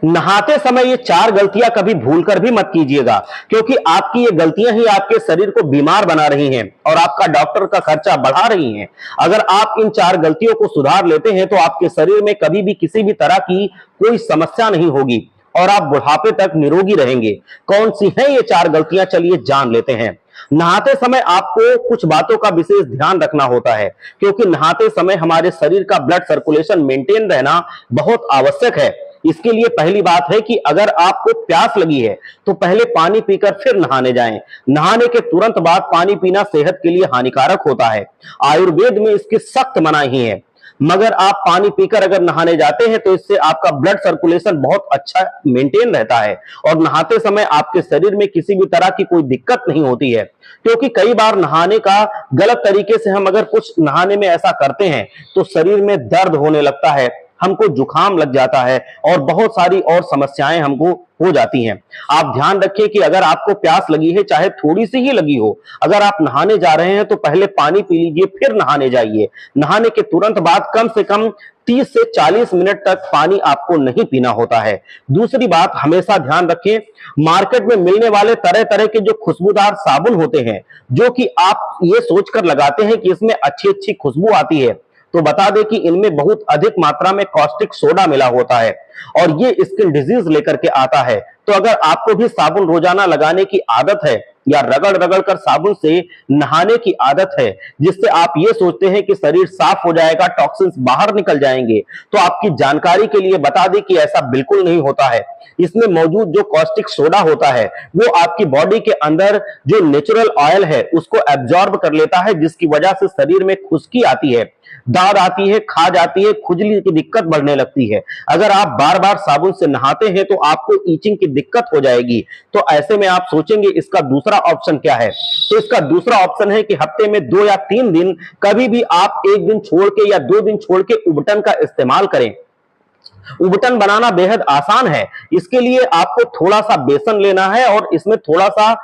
नहाते समय ये 4 गलतियां कभी भूलकर भी मत कीजिएगा, क्योंकि आपकी ये गलतियां ही आपके शरीर को बीमार बना रही हैं और आपका डॉक्टर का खर्चा बढ़ा रही हैं। अगर आप इन 4 गलतियों को सुधार लेते हैं तो आपके शरीर में कभी भी किसी भी तरह की कोई समस्या नहीं होगी और आप बुढ़ापे तक निरोगी रहेंगे। कौन सी हैं ये 4 गलतियां, चलिए जान लेते हैं। नहाते समय आपको कुछ बातों का विशेष ध्यान रखना होता है, क्योंकि नहाते समय हमारे शरीर का ब्लड सर्कुलेशन मेंटेन रहना बहुत आवश्यक है। इसके लिए पहली बात है कि अगर आपको प्यास लगी है तो पहले पानी पीकर फिर नहाने जाएं। नहाने के तुरंत बाद पानी पीना सेहत के लिए हानिकारक होता है। आयुर्वेद में इसकी सख्त मनाही है, मगर आप पानी पीकर अगर नहाने जाते हैं तो इससे आपका ब्लड सर्कुलेशन बहुत अच्छा मेंटेन रहता है और नहाते समय आपके शरीर में किसी भी तरह की कोई दिक्कत नहीं होती है। क्योंकि कई बार नहाने का गलत तरीके से हम अगर कुछ नहाने में ऐसा करते हैं तो शरीर में दर्द होने लगता है, हमको जुकाम लग जाता है और बहुत सारी और समस्याएं हमको हो जाती हैं। आप ध्यान रखिए कि अगर आपको प्यास लगी है, चाहे थोड़ी सी ही लगी हो, अगर आप नहाने जा रहे हैं तो पहले पानी पी लीजिए, फिर नहाने जाइए। नहाने के तुरंत बाद कम से कम 30 से 40 मिनट तक पानी आपको नहीं पीना होता है। दूसरी बात, हमेशा ध्यान रखें, मार्केट में मिलने वाले तरह तरह के जो खुशबूदार साबुन होते हैं, जो कि आप ये सोचकर लगाते हैं कि इसमें अच्छी अच्छी खुशबू आती है, तो बता दें कि इनमें बहुत अधिक मात्रा में कॉस्टिक सोडा मिला होता है और ये स्किन डिजीज लेकर के आता है। तो अगर आपको भी साबुन रोजाना लगाने की आदत है या रगड़ रगड़ कर साबुन से नहाने की आदत है, जिससे आप ये सोचते हैं कि शरीर साफ हो जाएगा, टॉक्सिन्स बाहर निकल जाएंगे, तो आपकी जानकारी के लिए बता दें कि ऐसा बिल्कुल नहीं होता है। इसमें मौजूद जो कॉस्टिक सोडा होता है वो आपकी बॉडी के अंदर जो नेचुरल ऑयल है उसको एब्जॉर्ब कर लेता है, जिसकी वजह से शरीर में खुश्की आती है, दाद आती है, खा जाती है, खुजली की दिक्कत बढ़ने लगती है। अगर आप बार बार साबुन से नहाते हैं तो आपको ईचिंग की दिक्कत हो जाएगी। तो ऐसे में आप सोचेंगे इसका दूसरा ऑप्शन क्या है, तो इसका दूसरा ऑप्शन है कि हफ्ते में 2 या 3 दिन कभी भी आप 1 दिन छोड़ के या 2 दिन छोड़ के उबटन का इस्तेमाल करें। उबटन बनाना बेहद आसान है। इसके लिए आपको थोड़ा सा बेसन लेना है और इसमें थोड़ा सा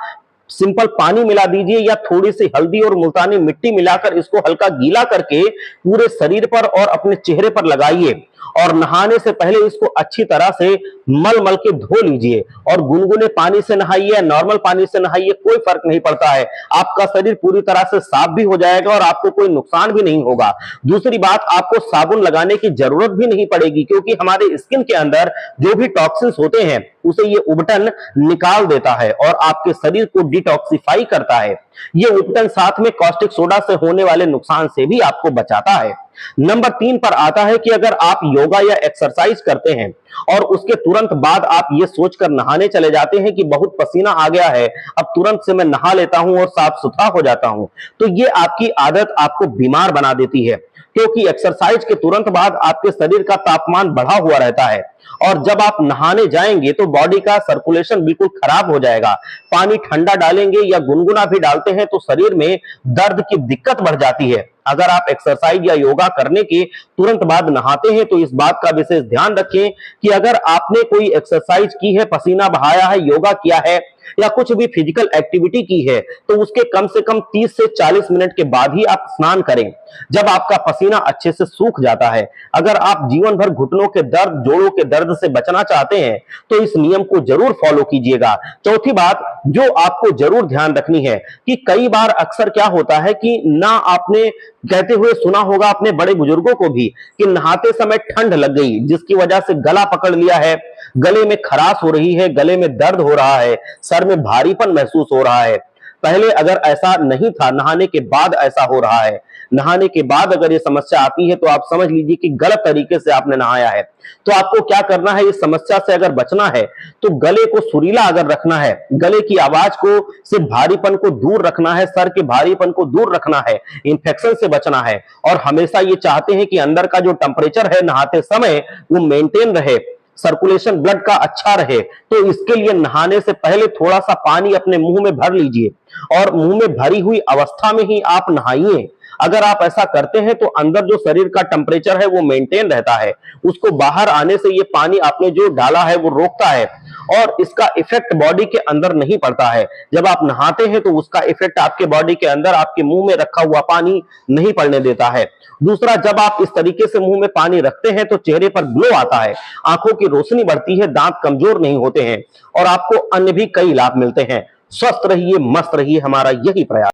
सिंपल पानी मिला दीजिए या थोड़ी सी हल्दी और मुल्तानी मिट्टी मिलाकर इसको हल्का गीला करके पूरे शरीर पर और अपने चेहरे पर लगाइए और नहाने से पहले इसको अच्छी तरह से मल मल के धो लीजिए और गुनगुने पानी से नहाइए, नॉर्मल पानी से नहाइए, कोई फर्क नहीं पड़ता है। आपका शरीर पूरी तरह से साफ भी हो जाएगा और आपको कोई नुकसान भी नहीं होगा। दूसरी बात, आपको साबुन लगाने की जरूरत भी नहीं पड़ेगी, क्योंकि हमारे स्किन के अंदर जो भी टॉक्सिन्स होते हैं उसे ये उबटन निकाल देता है और आपके शरीर को डिटॉक्सिफाई करता है। ये उबटन साथ में कॉस्टिक सोडा से होने वाले नुकसान से भी आपको बचाता है। नंबर 3 पर आता है कि अगर आप योगा या एक्सरसाइज करते हैं और उसके तुरंत बाद आप ये सोचकर नहाने चले जाते हैं कि बहुत पसीना आ गया है, अब तुरंत से मैं नहा लेता हूं और साफ सुथरा हो जाता हूं, तो ये आपकी आदत आपको बीमार बना देती है। क्योंकि एक्सरसाइज के तुरंत बाद आपके शरीर का तापमान बढ़ा हुआ रहता है और जब आप नहाने जाएंगे तो बॉडी का सर्कुलेशन बिल्कुल खराब हो जाएगा। पानी ठंडा डालेंगे या गुनगुना भी डालते हैं तो शरीर में दर्द की दिक्कत बढ़ जाती है। अगर आप एक्सरसाइज या योगा करने के तुरंत बाद नहाते हैं तो इस बात का विशेष ध्यान रखें कि अगर आपने कोई एक्सरसाइज की है, पसीना बहाया है, योगा किया है या कुछ भी फिजिकल एक्टिविटी की है, तो उसके कम से कम 30 से 40 मिनट के बाद ही आप स्नान करें, जब आपका पसीना अच्छे से सूख जाता है। अगर आप जीवन भर घुटनों के दर्द, जोड़ों के दर्द से बचना चाहते हैं तो इस नियम को जरूर फॉलो कीजिएगा। चौथी बात जो आपको जरूर ध्यान रखनी है कि कई बार अक्सर क्या होता है कि ना आपने कहते हुए सुना होगा अपने बड़े बुजुर्गों को भी कि नहाते समय ठंड लग गई, जिसकी वजह से गला पकड़ लिया है, गले में खराश हो रही है, गले में दर्द हो रहा है, सर में भारीपन महसूस हो रहा है। पहले अगर ऐसा नहीं था, नहाने के बाद ऐसा हो रहा है। नहाने के बाद अगर ये समस्या आती है तो आप समझ लीजिए कि गलत तरीके से आपने नहाया है। तो आपको क्या करना है, इस समस्या से अगर बचना है तो गले को सुरीला अगर रखना है, गले की आवाज को से भारीपन को दूर रखना है, सर के भारीपन को दूर रखना है, इंफेक्शन से बचना है और हमेशा ये चाहते हैं कि अंदर का जो टेम्परेचर है नहाते समय वो मेंटेन रहे, सर्कुलेशन ब्लड का अच्छा रहे। तो इसके लिए नहाने से पहले थोड़ा सा पानी अपने मुंह में भर लीजिए और मुंह में भरी हुई अवस्था में ही आप नहाइए। अगर आप ऐसा करते हैं तो अंदर जो शरीर का टेम्परेचर है वो मेंटेन रहता है, उसको बाहर आने से ये पानी आपने जो डाला है वो रोकता है और इसका इफेक्ट बॉडी के अंदर नहीं पड़ता है। जब आप नहाते हैं तो उसका इफेक्ट आपके बॉडी के अंदर आपके मुंह में रखा हुआ पानी नहीं पड़ने देता है। दूसरा, जब आप इस तरीके से मुंह में पानी रखते हैं तो चेहरे पर ग्लो आता है, आंखों की रोशनी बढ़ती है, दांत कमजोर नहीं होते हैं और आपको अन्य भी कई लाभ मिलते हैं। स्वस्थ रहिए, मस्त रहिए, हमारा यही प्रयास।